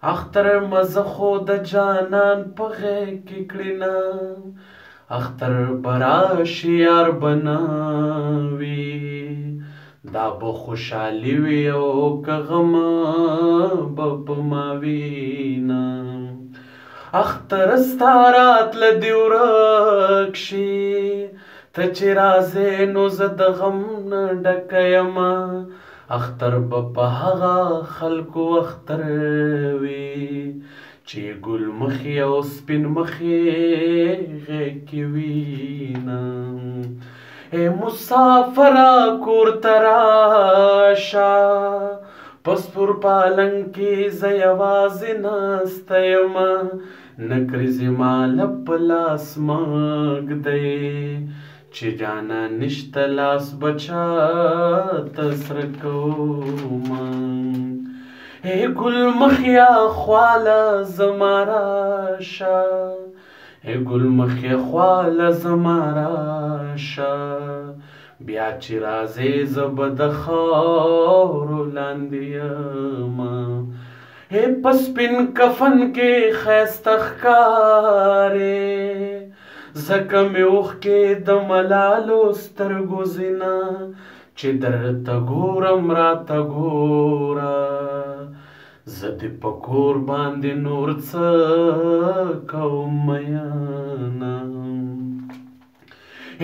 اختر مزه خو د جانان په غېږ کې کړینه اختر براشي یار بناوي دا به خوشحالي وي او که غم به په ما وینه اختر ستا راتله دې ورک شي ته چې راځې نو زه د غم نه ډکه یمه اختر به په هغه خلکو اختر وي چې ګل مخې او سپین مخې غېږ کې وینه ای مسافره کور ته راشه په سپور پالنګ کې زه یوازې ناسته یمه نه کړي زما له په لاس مږدی چې جانا نشته لاس بچا ته سره کومه ای ګل مخیا خواله زما راشه ای ګل مخیا خواله زما راشه بیا چې راځې زه به د خاورو لاندې یمه ای په سپین کفن کې ښایسته ښکارې ځکه مې اوښکې د ملالو سترګو ځینه چې درته ګورم راته ګوره زه دې په کور باندې نور څه کوم میینه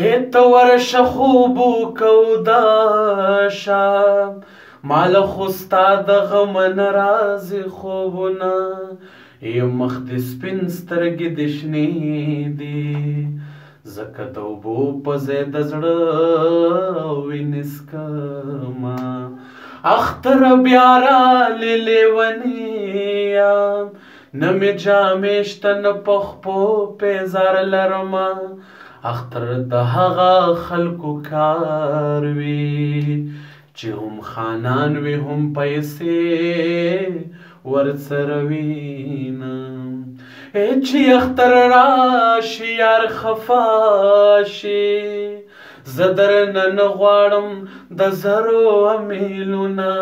ای ته ورشه خوب وکو دا شام ماله خو ستا د غم نه راځي خوبونه یم مخ دې سپین سترګې دې شنې دي ځکه د اوبو په ځای د زړه وینې څکمه اختر بیا رالې لیونی یم نه مې جامې شته نه په خپو پیزار لرمه اختر د هغه خلکو کار وي چې هم خانان وي هم پیسې ورسره وینه چې اختر راشي یار خفا شي زه درنه نه غواړم د زرو امیلونه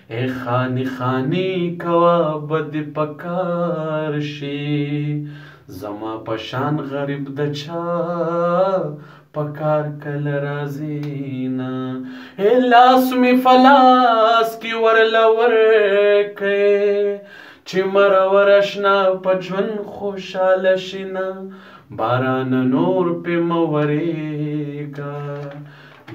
ای خاني خاني کوه به دې په کار شي زما په شان غریب د چا په کار کله راځي نه ای لاس مې فلاس کې ورله ورکئ چې مرور اشنا په ژوند خوشحاله شي نه باران نور پې مه ورېږه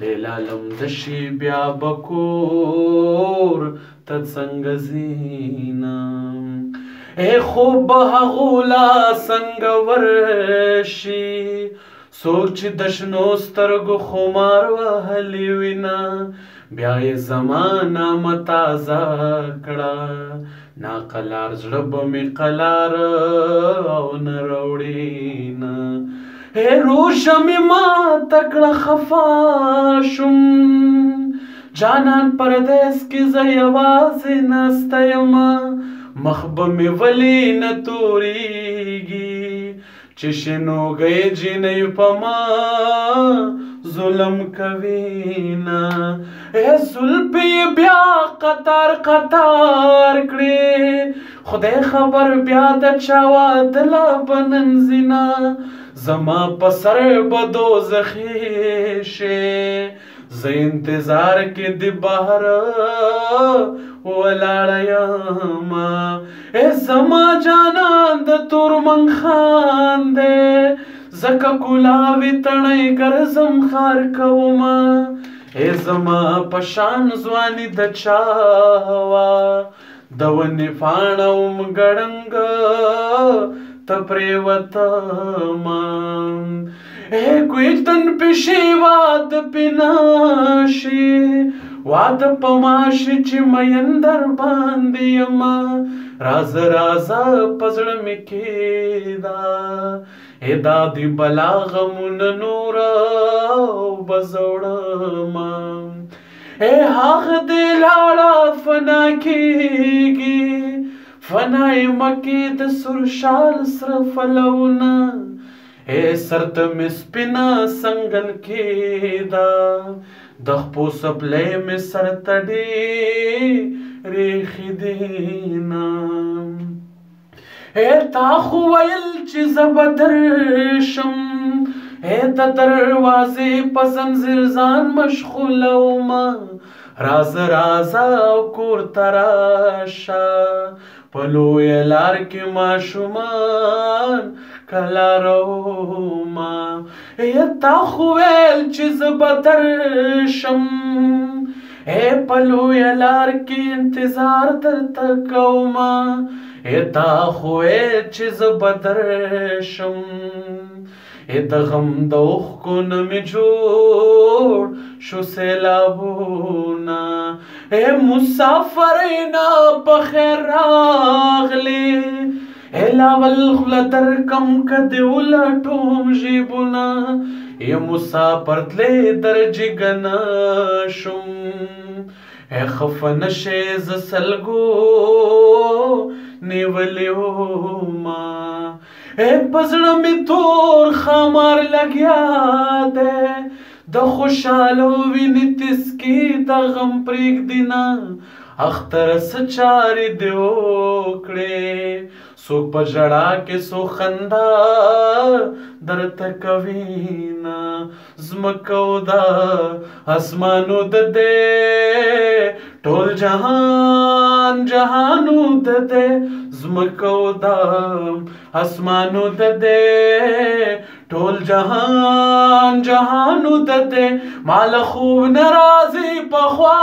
لیلالم د شي بیا به کور ته څنګه ځینه ای خوب به هغو لا څنګه ورشي څوک چې د شنو سترګو خمار وهلي وینه بیا یې زما نامه تازه کړه ناقلار زړه به مې قلار او نه راوړینه ای روژه مې ماته کړه خفا شوم جانان پردیس کې زه یوازې ناسته یمه مخ به مې ولې نه تورېږي چې شنوګۍ جینۍ په ما ظلم کوینه ای زلفې یې بیا قطار قطار کړې خدای خبر بیا د چا واده لا به نن ځینه زما په سر به دوزخي شې زه انتظار کې د بهر ولاړه یمه ای زما جانان د تورمن خان دی ځکه کلاوې تڼۍ ګرځم ښار کومه ای زما په شان ځواني د چا وه د ونې پاڼه وم ګړنګ ته پرېوتمه ای کوژدن پشي واده پې نشي واده په ما شي چې مین در باندې یمه رازه رازه په زړه مې کېده ای دا دې بلا غمونه نوره به زه وړمه ای هغه دې لاړه فنا کېږي فنا یې مکې د سور شال سره فلونه ای سر ته مې سپینه سنګل کېده د خپو سپلی مې سر ته ریخې دینه تا خو ویل چې زه به درشم د دروازې په زنځیر ځان مشغولومه رازه رازه کور ته راشه په لویه لار کې ماشومان کلارومه تا خو ویل چې زه به درشم په لویه لار کې انتظار درته کومه تا خو ویل چې زه به درشم د غم د اوښکو نه مې جوړ شو سیلابونه مسافرۍ نه په خیر راغلې لاول خوله درکم که دې ولټوم ژیبونه مسافر تلې در جګه نه شم خفه نشې زه سلګو نیولې ومه په زړه مې تور ښامار لګیا دی د خوشحالو وینې تسکي د غم پرېږدي نه اختره څه چارې دې وکړې څوک په ژړا کې څوک خندا درته کوي نه ځمکه او د اسمانو د دې ټول جهان جهانو د دې ځمکه او د اسمانو د دې ټول جهان جهانو د دې مال خوب نه راځي پخوا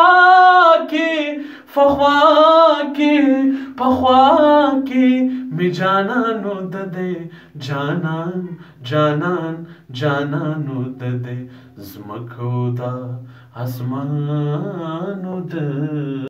کې پخوا کې می جانانو د دې جانان جانان جانانو د دې ځمکه او د اسمانو د